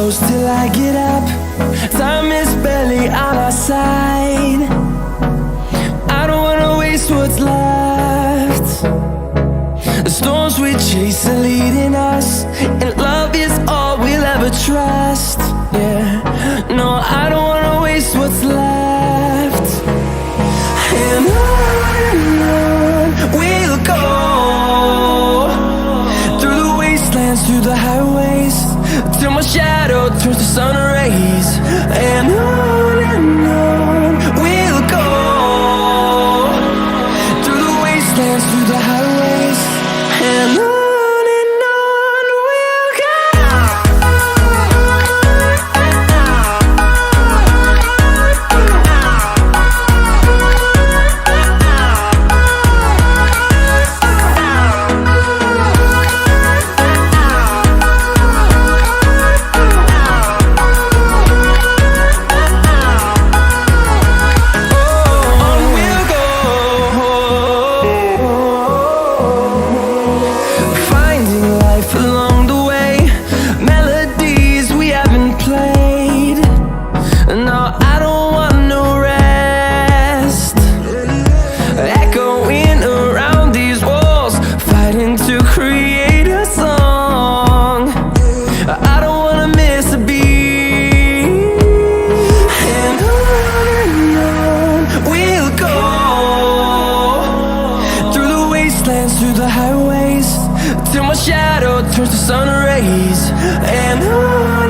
close till I get up. Time is barely on our side. I don't wanna waste what's left. The storms we chase are leading us, and love is all we'll ever trust. Yeah, no, I don't wanna waste what's left. And on we'll go, through the wastelands, through the highways, till my shadow turns to sun rays. And on we'll go, through the wastelands, through the highways, and on we'll go. Along the way, melodies we haven't played. No, I don't want no rest. Echoing around these walls, fighting to create a song. I don't wanna miss a beat. And on we'll go, through the wastelands, through the highways, till my shadow turns to sun rays. And on